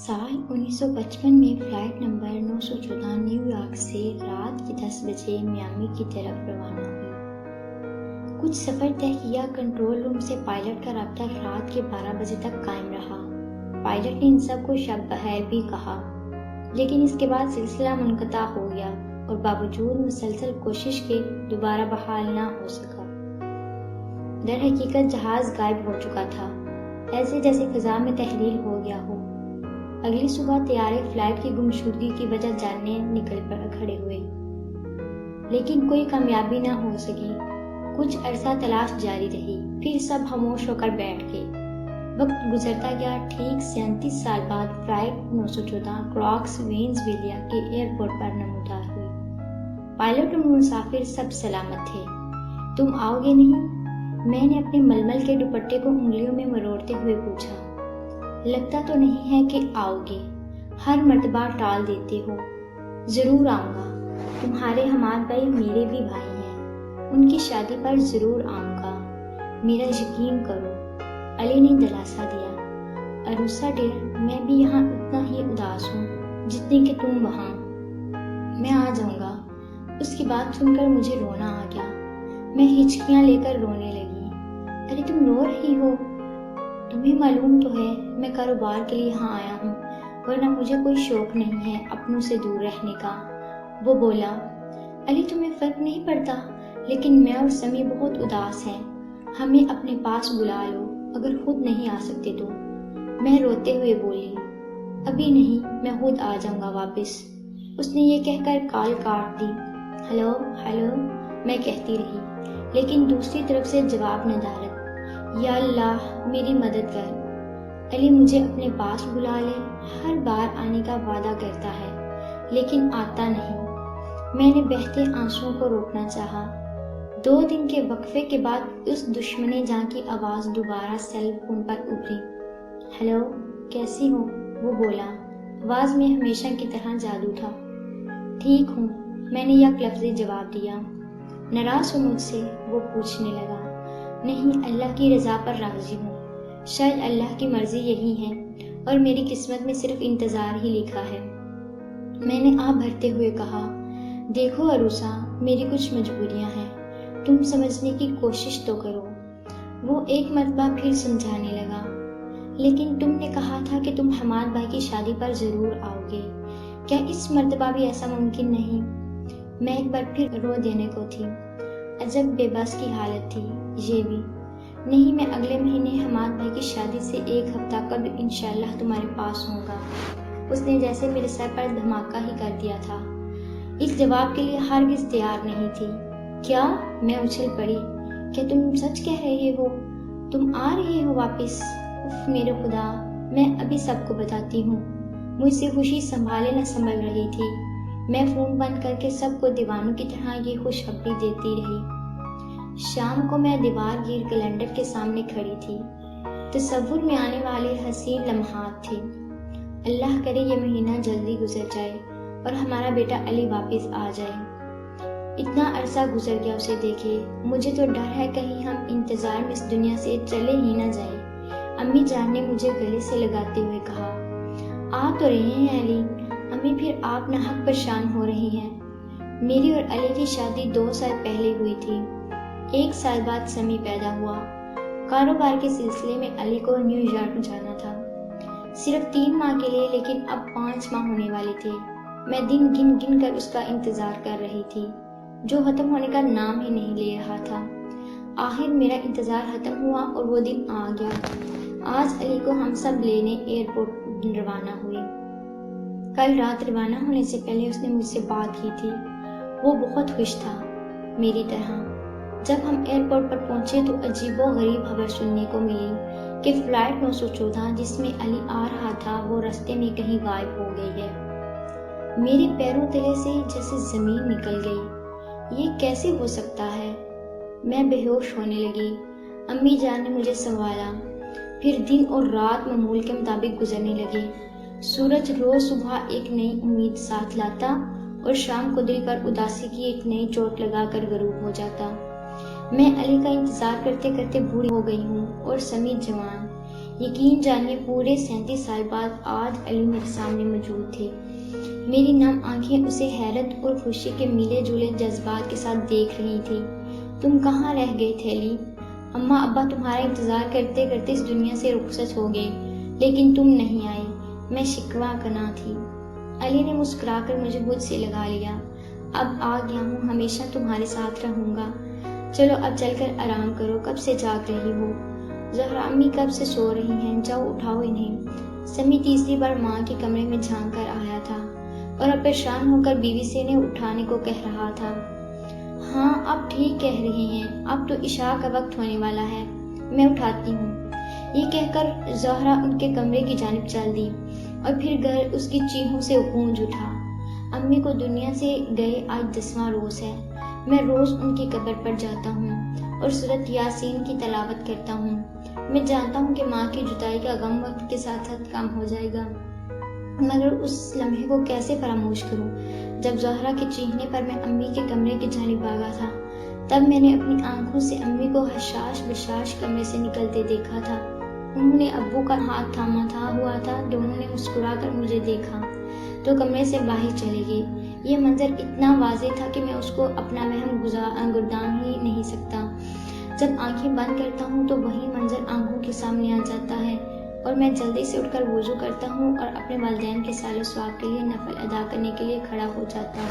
سال 1955 میں flight number 914 new York سے رات کے 10 بجے میامی کی طرف روانہ ہوئی۔ کچھ سفر طے کیا۔ کنٹرول روم سے پائلٹ کا رابطہ رات کے 12 بجے تک قائم رہا۔ پائلٹ نے ان سب کو شب بخیر بھی کہا، لیکن اس کے بعد سلسلہ منقطع ہو گیا اور باوجود مسلسل کوشش کے دوبارہ بحال نہ ہو سکا۔ در حقیقت جہاز غائب ہو چکا تھا، ایسے جیسے فضا میں تحلیل ہو گیا ہو۔ اگلی صبح طیارے فلائٹ کی گمشدگی کی وجہ جاننے نکل پڑ کھڑے ہوئے، لیکن کوئی کامیابی نہ ہو سکی۔ کچھ عرصہ تلاش جاری رہی، پھر سب خاموش ہو کر بیٹھ گئے۔ وقت گزرتا گیا۔ ٹھیک 37 سال بعد فلائٹ 914 کراکس وینزویلیا کے ایئرپورٹ پر نمودار ہوئی۔ پائلٹ اور مسافر سب سلامت تھے۔ تم آؤ گے نہیں؟ میں نے اپنے ململ کے دوپٹے کو انگلیوں میں مروڑتے ہوئے پوچھا۔ لگتا تو نہیں ہے کہ آؤ گے، ہر مرتبہ ٹال دیتے ہو۔ ضرور آؤں گا، تمہارے حماد بھائی میرے بھی بھائی ہیں، ان کی شادی پر ضرور آؤں گا، میرا یقین کرو، علی نے دلاسا دیا۔ عروسہ ڈیر، میں بھی یہاں اتنا ہی اداس ہوں جتنی کہ تم وہاں۔ میں آ جاؤں گا۔ اس کی بات سن کر مجھے رونا آ گیا۔ میں ہچکیاں لے کر رونے لگی۔ ارے تم رو رہی ہو؟ تمہیں معلوم تو ہے میں کاروبار کے لیے یہاں آیا ہوں، ورنہ مجھے کوئی شوق نہیں ہے اپنوں سے دور رہنے کا۔ وہ بولا، علی تمہیں فرق نہیں پڑتا، لیکن میں اور سمی بہت اداس ہیں، ہمیں اپنے پاس بلا لو اگر خود نہیں آ سکتے تو۔ میں روتے ہوئے بولی، ابھی نہیں، میں خود آ جاؤں گا واپس۔ اس نے یہ کہہ کر کال کاٹ دی۔ ہلو ہلو میں کہتی رہی، لیکن دوسری طرف سے جواب ندارت۔ یا اللہ میری مدد کر، علی مجھے اپنے پاس بلا لے، ہر بار آنے کا وعدہ کرتا ہے لیکن آتا نہیں۔ میں نے بہتے آنسوؤں کو روکنا چاہا۔ 2 دن کے وقفے کے بعد اس دشمن جاں کی آواز دوبارہ سیل فون پر ابھری۔ ہلو کیسی ہو؟ وہ بولا۔ آواز میں ہمیشہ کی طرح جادو تھا۔ ٹھیک ہوں، میں نے یک لفظی جواب دیا۔ ناراض ہو مجھ سے؟ وہ پوچھنے لگا۔ نہیں، اللہ کی رضا پر راضی ہوں، شاید اللہ کی مرضی یہی ہے اور میری قسمت میں صرف انتظار ہی لکھا ہے۔ میں نے آہ بھرتے ہوئے کہا، دیکھو عروسہ، میری کچھ مجبوریاں ہیں، تم سمجھنے کی کوشش تو کرو۔ وہ ایک مرتبہ پھر سمجھانے لگا، لیکن تم نے کہا تھا کہ تم حماد بھائی کی شادی پر ضرور آؤ گے، کیا اس مرتبہ بھی ایسا ممکن نہیں؟ میں ایک بار پھر رو دینے کو تھی۔ عجب بے بس کی حالت تھی یہ بھی۔ نہیں، میں اگلے مہینے حماد بھائی کی شادی سے 1 ہفتہ قبل انشاءاللہ تمہارے پاس ہوں گا۔ اس نے جیسے میرے سر پر دھماکہ ہی کر دیا تھا۔ اس جواب کے لیے ہرگز تیار نہیں تھی۔ کیا؟ میں اچھل پڑی۔ کیا تم سچ کہہ رہے ہو؟ تم آ رہے ہو واپس؟ اف میرے خدا، میں ابھی سب کو بتاتی ہوں۔ مجھ سے خوشی سنبھالے نہ سنبھل رہی تھی۔ میں فون بند کر کے سب کو دیوانوں کی طرح یہ خوشخبری دیتی رہی۔ شام کو میں دیوار گیر کیلنڈر کے سامنے کھڑی تھی۔ تصور میں آنے والے حسین لمحات تھے۔ اللہ کرے یہ مہینہ جلدی گزر جائے اور ہمارا بیٹا علی واپس آ جائے۔ اتنا عرصہ گزر گیا اسے دیکھے۔ مجھے تو ڈر ہے کہیں ہم انتظار میں اس دنیا سے چلے ہی نہ جائیں۔ امی جان نے مجھے گلے سے لگاتے ہوئے کہا، آ تو رہے ہیں علی، امی پھر آپ ناحق پریشان ہو رہی ہیں۔ میری اور علی کی شادی 2 سال پہلے ہوئی تھی۔ 1 سال بعد سمی پیدا ہوا۔ کاروبار کے سلسلے میں علی کو نیو یارک جانا تھا، صرف 3 ماہ کے لیے، لیکن اب 5 ماہ ہونے والے تھے۔ میں دن گن گن کر اس کا انتظار کر رہی تھی، جو ختم ہونے کا نام ہی نہیں لے رہا تھا۔ آخر میرا انتظار ختم ہوا اور وہ دن آ گیا۔ آج علی کو ہم سب لینے ایئرپورٹ روانہ ہوئے۔ کل رات روانہ ہونے سے پہلے اس نے مجھ سے بات کی تھی۔ وہ بہت خوش تھا، میری طرح۔ جب ہم ایئرپورٹ پر پہنچے تو عجیب و غریب خبر سننے کو ملی کہ فلائٹ 914 جس میں علی آ رہا تھا وہ راستے میں کہیں غائب ہو گئی ہے۔ میرے پیروں تلے سے جیسے زمین نکل گئی۔ یہ کیسے ہو سکتا ہے؟ میں بے ہوش ہونے لگی۔ امی جان نے مجھے سنبھالا۔ پھر دن اور رات معمول کے مطابق گزرنے لگے۔ سورج روز صبح ایک نئی امید ساتھ لاتا اور شام کو دل پر اداسی کی ایک نئی چوٹ لگا کر غروب ہو جاتا۔ میں علی کا انتظار کرتے کرتے بوڑھی ہو گئی ہوں اور سمی جوان۔ یقین جانیے پورے 37 سال بعد آج علی میرے سامنے موجود تھے۔ میری نم آنکھیں اسے حیرت اور خوشی کے ملے جلے جذبات کے ساتھ دیکھ رہی تھی۔ تم کہاں رہ گئے تھے علی؟ اماں ابا تمہارا انتظار کرتے کرتے اس دنیا سے رخصت ہو گئے، لیکن تم نہیں آئے۔ میں شکوہ کنا تھی۔ علی نے مسکرا کر مجھے مجھ سے لگا لیا۔ اب آ گیا ہوں، ہمیشہ تمہارے ساتھ رہوں گا۔ چلو اب چل کر آرام کرو، کب سے جاگ رہی ہو؟ زہرا امی کب سے سو رہی ہیں، جاؤ اٹھاؤ انہیں۔ سمی تیسری بار ماں کے کمرے میں جھانک کر آیا تھا اور اب پریشان ہو کر بیوی سے انہیں اٹھانے کو کہہ رہا تھا۔ ہاں اب ٹھیک کہہ رہی ہیں، اب تو عشاء کا وقت ہونے والا ہے، میں اٹھاتی ہوں۔ یہ کہہ کر زہرا ان کے کمرے کی جانب چل دی اور پھر گھر اس کی چیخوں سے گونج اٹھا۔ امی کو دنیا سے گئے آج 10واں روز ہے۔ میں روز ان کی قبر پر جاتا ہوں اور سورۃ یاسین کی تلاوت کرتا ہوں۔ میں جانتا ہوں کہ ماں کی جدائی کا غم وقت کے ساتھ ساتھ کم ہو جائے گا، مگر اس لمحے کو کیسے فراموش کروں جب زہرا کے چیخنے پر میں امی کے کمرے کی جانب بھاگا تھا۔ تب میں نے اپنی آنکھوں سے امی کو حشاش بشاش کمرے سے نکلتے دیکھا تھا۔ انہوں نے ابو کا ہاتھ تھاما ہوا تھا، دونوں نے مسکرا کر مجھے دیکھا تو کمرے سے باہر چلے گئے۔ یہ منظر اتنا واضح تھا کہ میں اس کو اپنا وہم گردان ہی نہیں سکتا۔ جب آنکھیں بند کرتا ہوں تو وہی منظر آنکھوں کے سامنے آ جاتا ہے اور میں جلدی سے اٹھ کر وضو کرتا ہوں اور اپنے والدین کے سال و ثواب کے لیے نفل ادا کرنے کے لیے کھڑا ہو جاتا ہوں۔